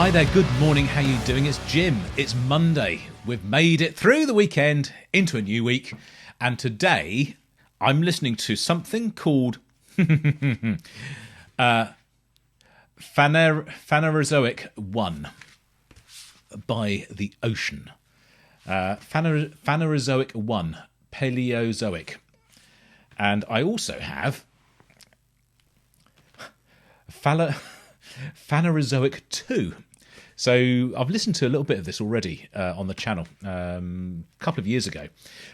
Hi there, good morning, how you doing? It's Jim. It's Monday. We've made it through the weekend into a new week. And today I'm listening to something called Phanerozoic 1 by the ocean. Phanerozoic 1, Palaeozoic. And I also have Phanerozoic 2. So I've listened to a little bit of this already on the channel a couple of years ago.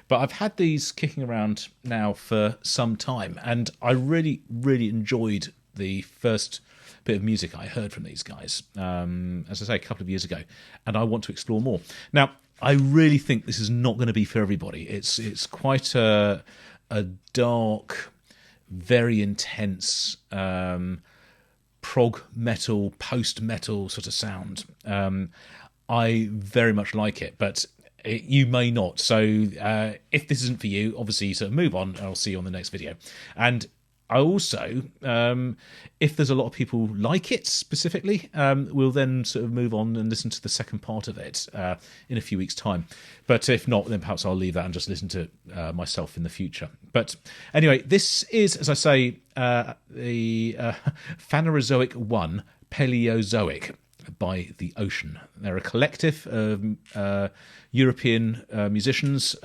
But I've had these kicking around now for some time. And I really, really enjoyed the first bit of music I heard from these guys, as I say, a couple of years ago. And I want to explore more. Now, I really think this is not going to be for everybody. It's quite a dark, very intense prog metal, post metal sort of sound. I very much like it, but you may not. So if this isn't for you, obviously sort of move on. I'll see you on the next video. And I also, if there's a lot of people like it specifically, we'll then sort of move on and listen to the second part of it in a few weeks' time. But if not, then perhaps I'll leave that and just listen to myself in the future. But anyway, this is, as I say, the Phanerozoic 1, Palaeozoic by the ocean. They're a collective of European musicians.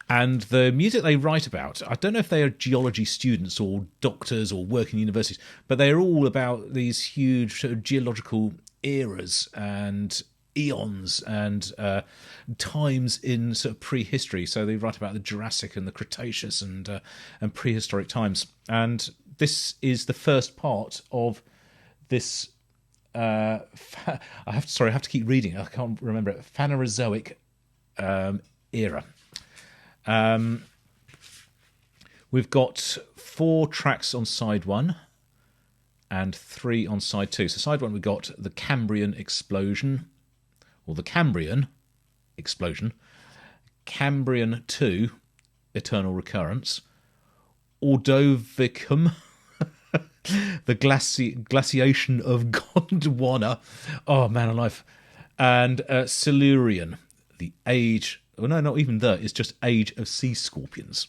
And the music they write about, I don't know if they are geology students or doctors or work in universities, but they're all about these huge sort of geological eras and eons and times in sort of prehistory. So they write about the Jurassic and the Cretaceous and prehistoric times. And this is the first part of this. I have to keep reading. I can't remember it. Phanerozoic era. We've got 4 tracks on side 1 and 3 on side 2. So side 1 we've got the Cambrian explosion, or the Cambrian explosion. Cambrian 2, eternal recurrence. Ordovicum, the glaciation of Gondwana. Oh man alive. And Silurian, the age. Well, no, not even it's just Age of Sea Scorpions.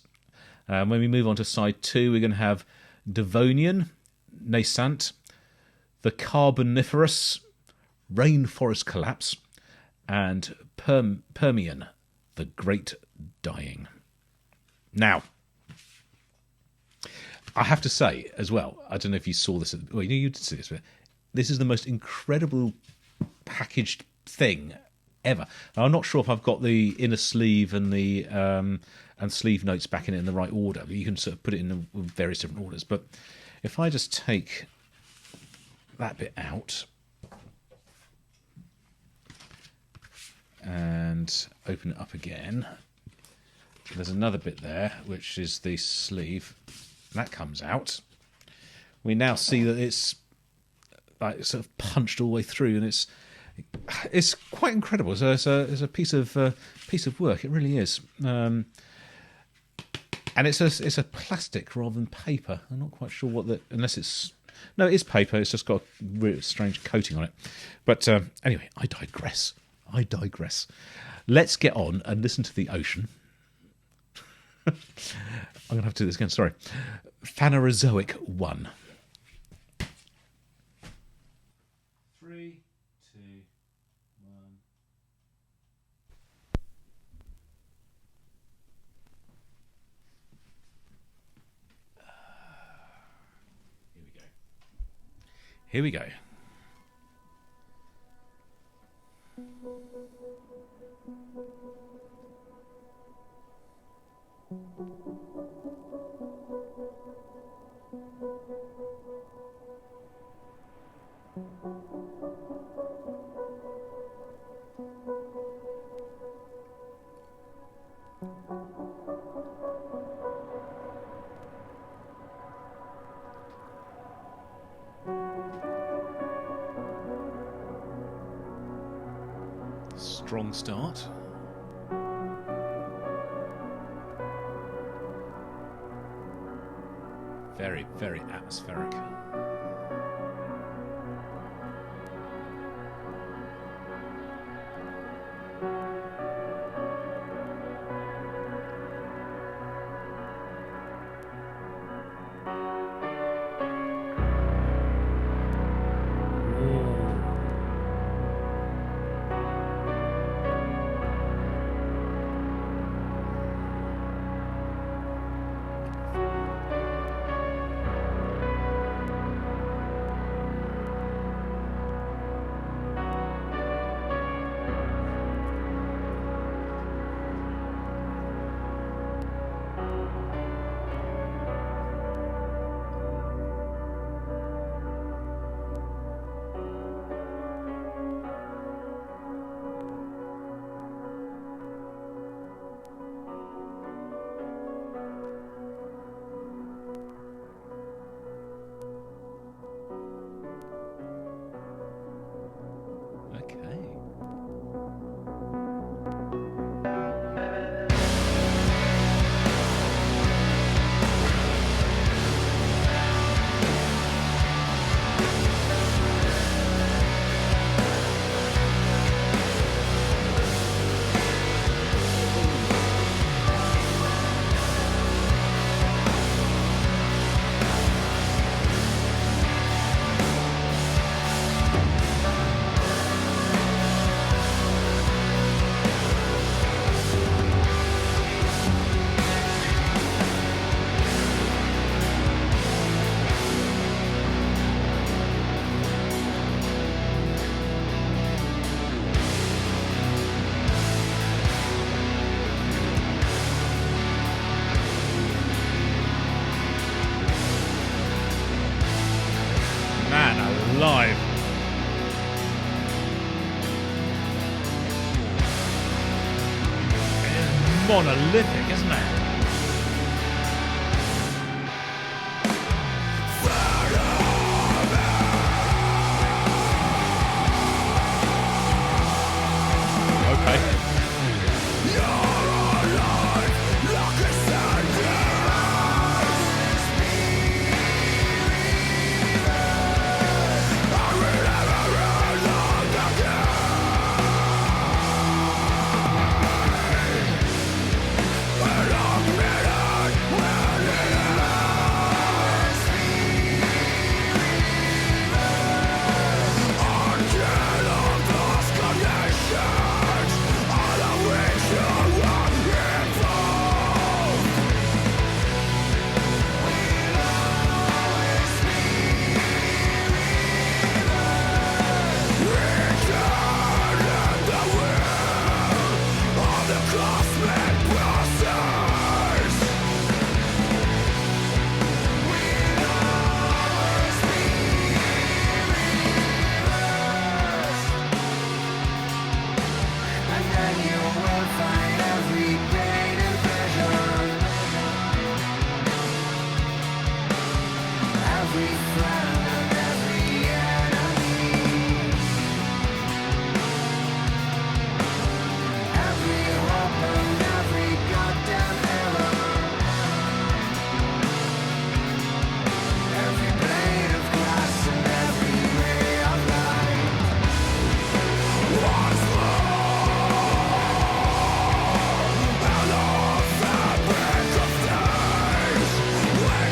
When we move on to side 2, we're going to have Devonian, Nascent, the Carboniferous, Rainforest Collapse, and Permian, the Great Dying. Now, I have to say as well, I don't know if you saw this, well, you did see this, but this is the most incredible packaged thing ever. Now, I'm not sure if I've got the inner sleeve and the and sleeve notes back in it in the right order, but you can sort of put it in various different orders. But if I just take that bit out and open it up again, there's another bit there which is the sleeve. That comes out. We now see that it's like sort of punched all the way through, and it's quite incredible. So it's a piece of work. It really is. And it's a plastic rather than paper. I'm not quite sure it is paper. It's just got a really strange coating on it. But anyway, I digress. Let's get on and listen to the ocean. I'm going to have to do this again, sorry. Phanerozoic 1. 3, 2, 1. Here we go. Strong start. Very, very atmospheric. alive. It's monolithic, isn't it?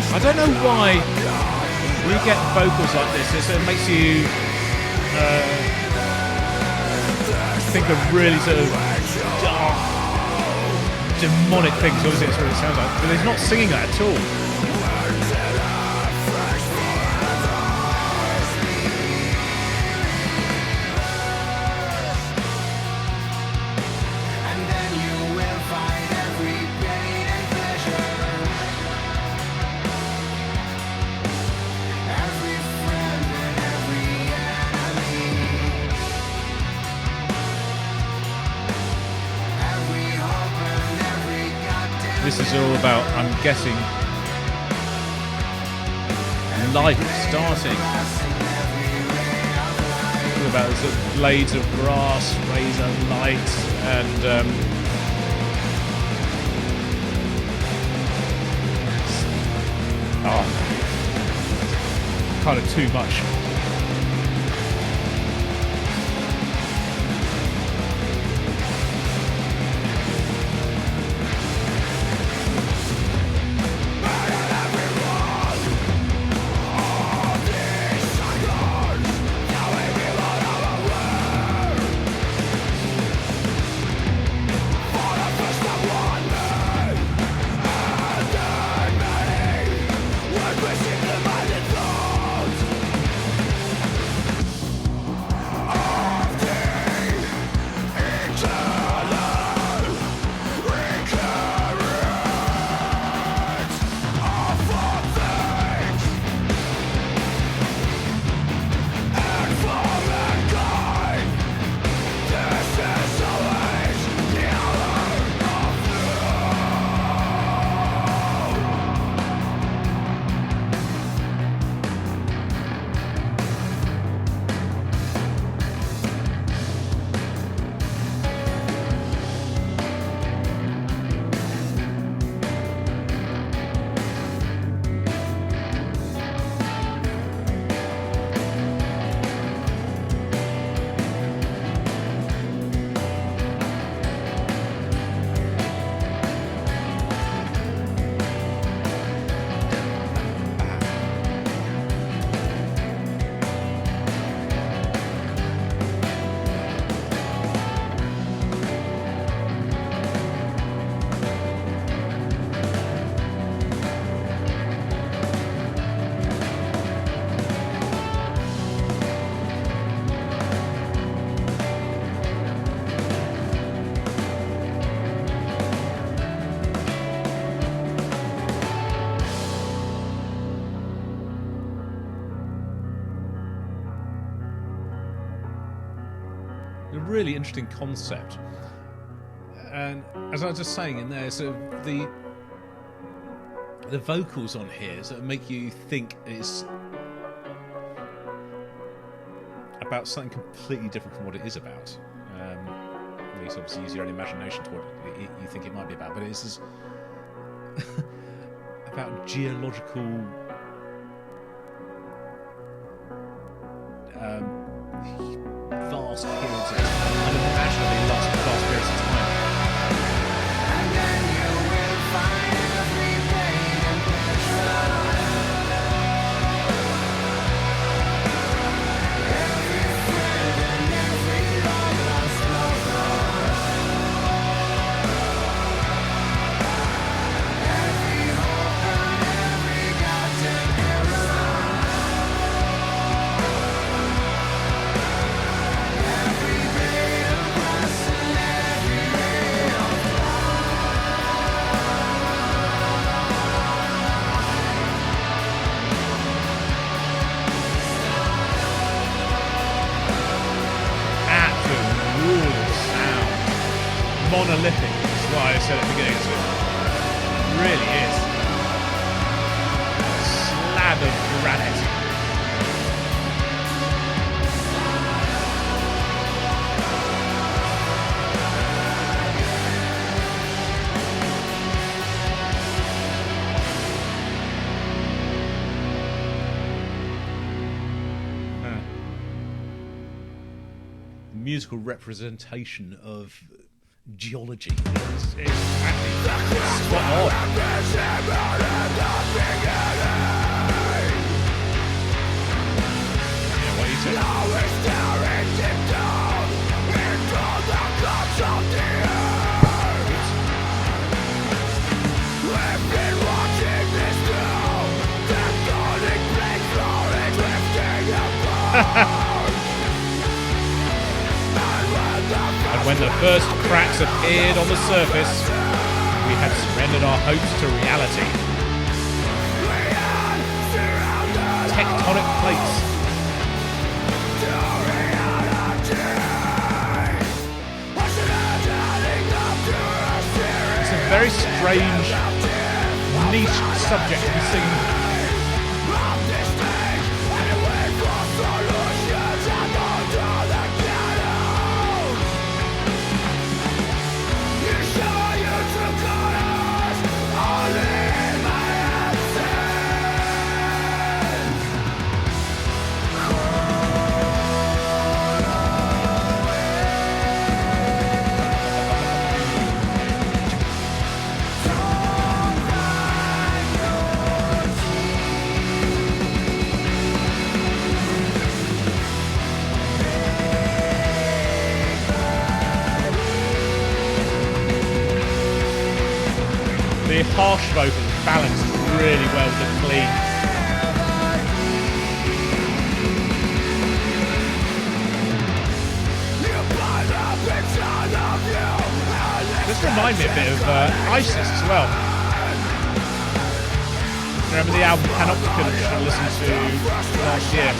I don't know why when you get vocals like this, it makes you think of really sort of dark, demonic things. Obviously that's what it sounds like, but he's not singing that at all. This is all about, I'm guessing, life starting. All about sort of blades of grass, rays of light, and kind of too much. A really interesting concept. And as I was just saying in there, so the vocals on here sort of make you think it's about something completely different from what it is about. At least obviously use your own imagination to what you think it might be about, but it's about geological vast periods of unimaginably vast periods of time. And then you will find every pain and pleasure, every friend and every long lost lover, every hope and every goddamn error, every blade of grass and every ray of Absolute sound. Monolithic. That's why I said at the beginning. So it really is. A slab of granite. Musical representation of geology. It's actually spot on. Yeah, what you say? And when the first cracks appeared on the surface, we had surrendered our hopes to reality. Tectonic plates. It's a very strange, niche subject to be seen. The harsh vocals balanced really well with the clean. This reminds me a bit of ISIS as well. Remember the album Panopticon which I listened to last year?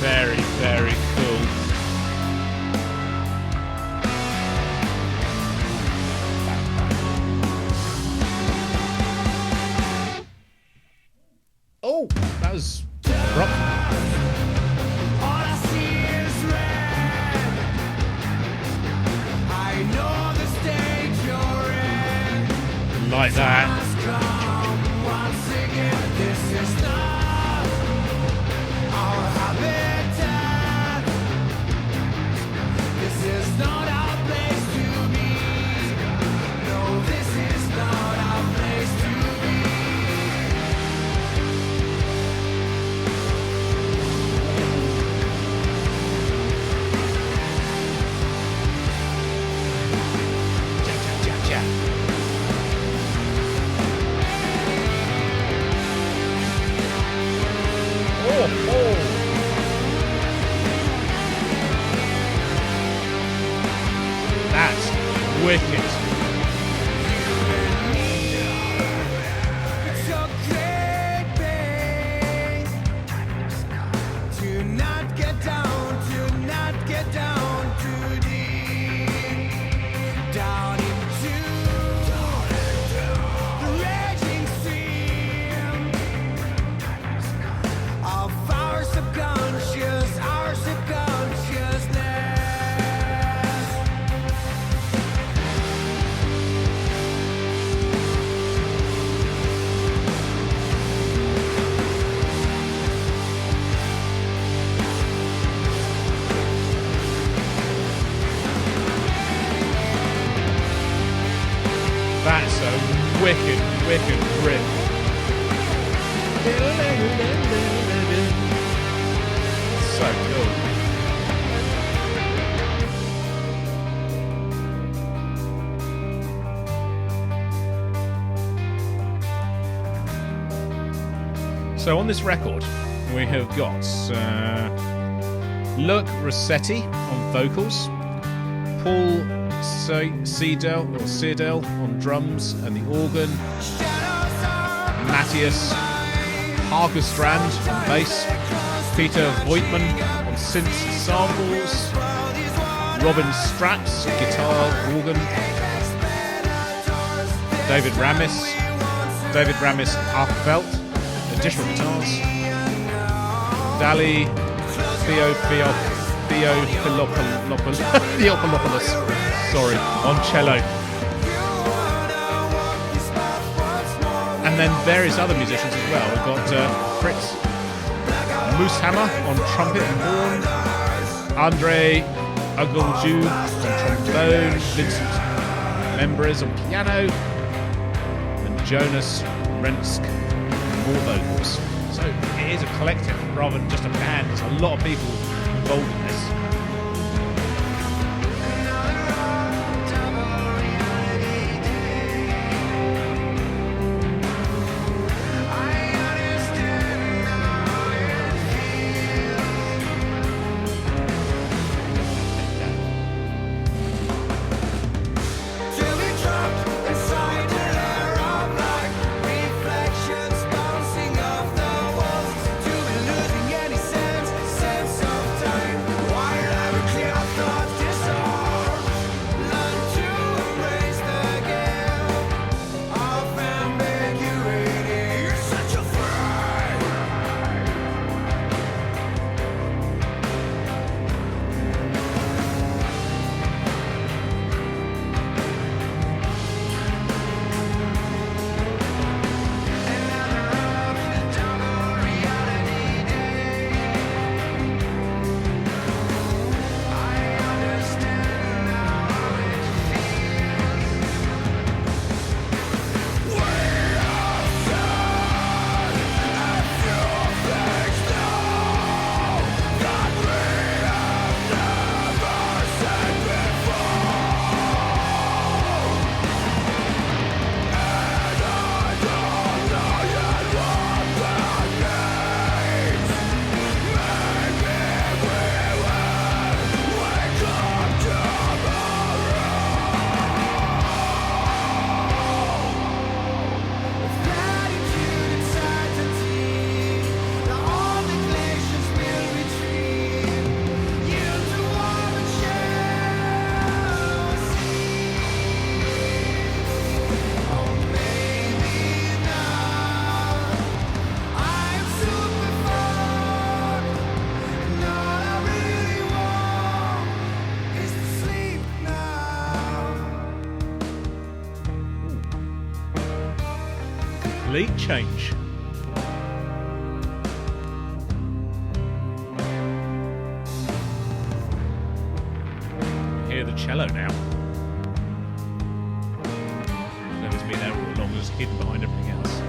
Very, very cool. Oh, that was abrupt. All I see is red. I know the stage you're in. Like that. Must come once again. This is not our habitat. This is not our place to be. No, this is not our place to be. That's wicked. It's a great pain to not get down too deep, down into the raging stream of our subconsciousness. That's a wicked, wicked riff. So cool. So on this record, we have got Look Rossetti on vocals, Paul Seidel on drums and the organ, Matthias Hagerstrand on bass, Peter Voigtman on synths and samples, Robin Straps on guitar, organ, David Ramis Harpfelt, additional guitars, Dali Theophilopoulos, sorry, on cello. And then various other musicians as well. We've got Fritz Moosehammer on trumpet and horn, Andre Agolju on trombone, Vincent Membres on piano, and Jonas Rensk on more vocals. So it is a collective rather than just a band. There's a lot of people involved in this. Why complete change. Hear the cello now. It's been there all along, just hidden behind everything else.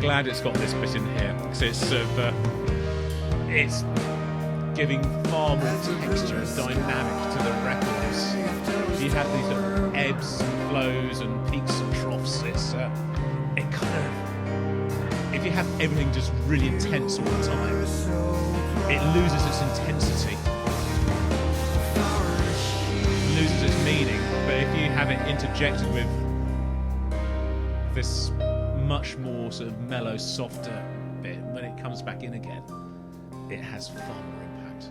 Glad it's got this bit in here because it's sort of it's giving far more texture and dynamic to the records. You have these sort of ebbs and flows and peaks and troughs. It's it kind of, if you have everything just really intense all the time, it loses its intensity, loses its meaning. But if you have it interjected with this much more sort of mellow, softer bit, when it comes back in again, it has far more impact.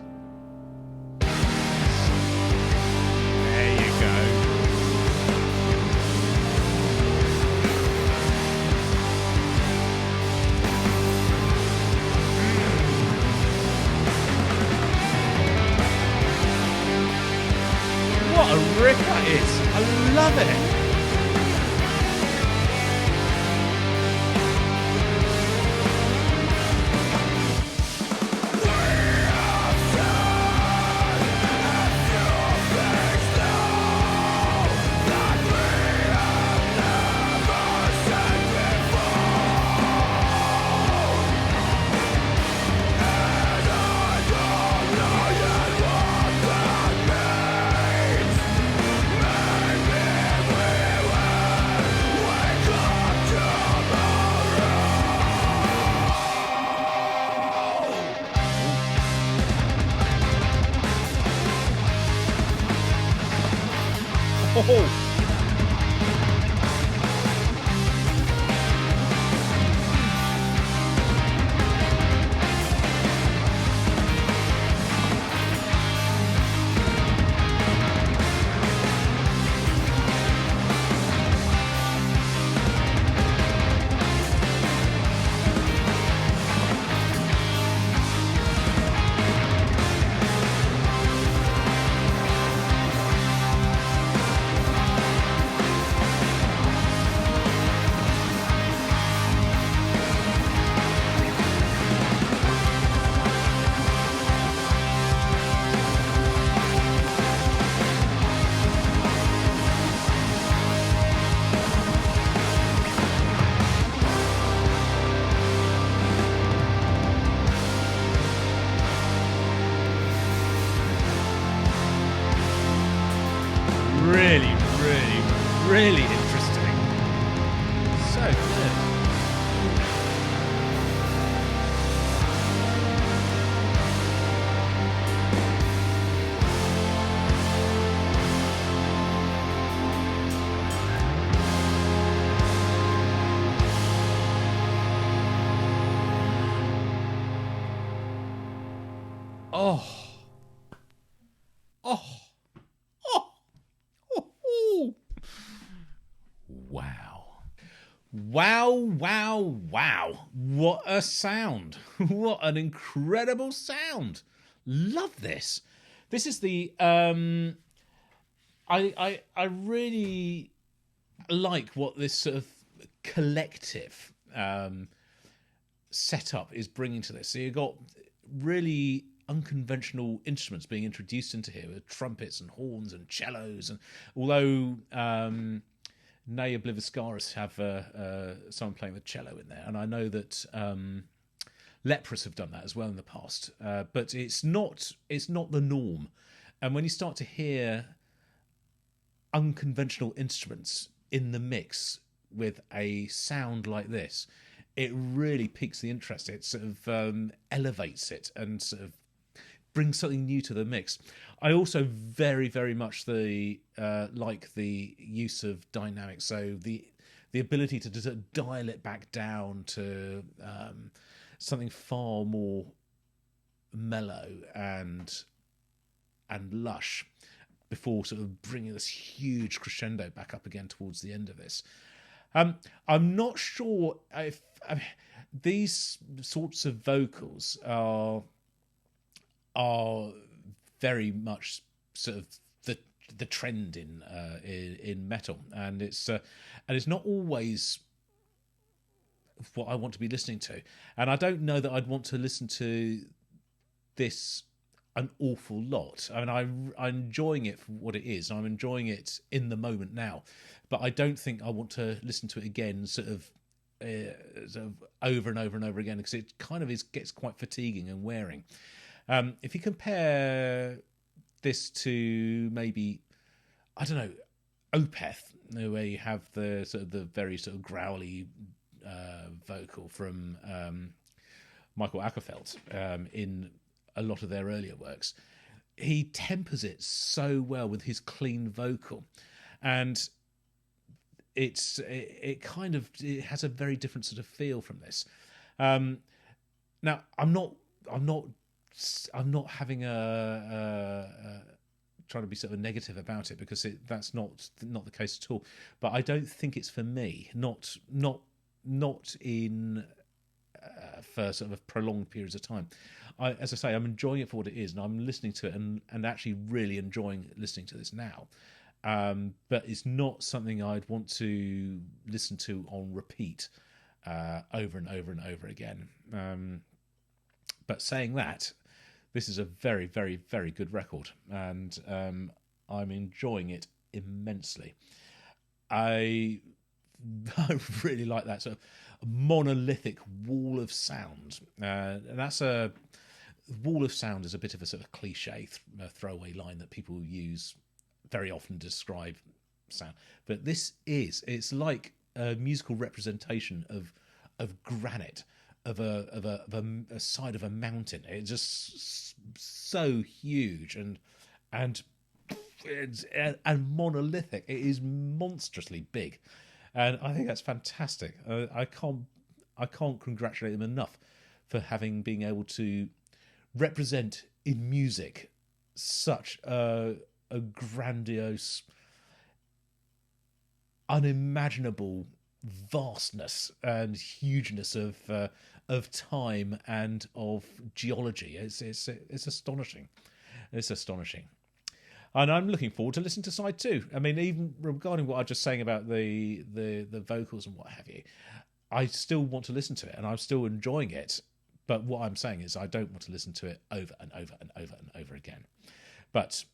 There you go. What a riff that is! I love it! Oh. Really interesting. So good. Oh. Oh. Wow. What a sound. What an incredible sound. Love this. This is the I really like what this sort of collective setup is bringing to this. So you've got really unconventional instruments being introduced into here with trumpets and horns and cellos, and although Naya Bliviscaris have someone playing the cello in there, and I know that Leprous have done that as well in the past, but it's not the norm. And when you start to hear unconventional instruments in the mix with a sound like this, it really piques the interest. It sort of elevates it and sort of brings something new to the mix. I also very, very much like the use of dynamics. So the ability to just dial it back down to something far more mellow and lush, before sort of bringing this huge crescendo back up again towards the end of this. I'm not sure if these sorts of vocals are very much sort of the trend in metal, and it's not always what I want to be listening to. And I don't know that I'd want to listen to this an awful lot. I mean, I'm enjoying it for what it is. I'm enjoying it in the moment now, but I don't think I want to listen to it again, sort of over and over and over again, because it kind of gets quite fatiguing and wearing. If you compare this to maybe, I don't know, Opeth, where you have the sort of the very sort of growly vocal from Michael Ackerfeld in a lot of their earlier works, he tempers it so well with his clean vocal, and it has a very different sort of feel from this. Now, I'm not having a trying to be sort of negative about it, because that's not the case at all. But I don't think it's for me. Not in for sort of prolonged periods of time. As I say, I'm enjoying it for what it is, and I'm listening to it and actually really enjoying listening to this now. But it's not something I'd want to listen to on repeat over and over and over again. But saying that, this is a very, very, very good record, and I'm enjoying it immensely. I really like that sort of monolithic wall of sound. And that's a wall of sound is a bit of a sort of cliche throwaway line that people use very often to describe sound. But it's like a musical representation of granite, of a side of a mountain. It's just so huge and monolithic. It is monstrously big. And I think that's fantastic. I can't congratulate them enough for being able to represent in music such a grandiose, unimaginable vastness and hugeness of time and of geology. It's astonishing. It's astonishing. And I'm looking forward to listening to side 2. I mean, even regarding what I was just saying about the vocals and what have you, I still want to listen to it, and I'm still enjoying it. But what I'm saying is I don't want to listen to it over and over and over and over again. But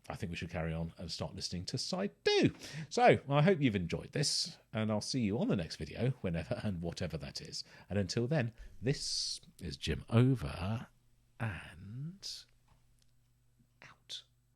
I think we should carry on and start listening to side 2. So I hope you've enjoyed this, and I'll see you on the next video, whenever and whatever that is. And until then, this is Jim over, and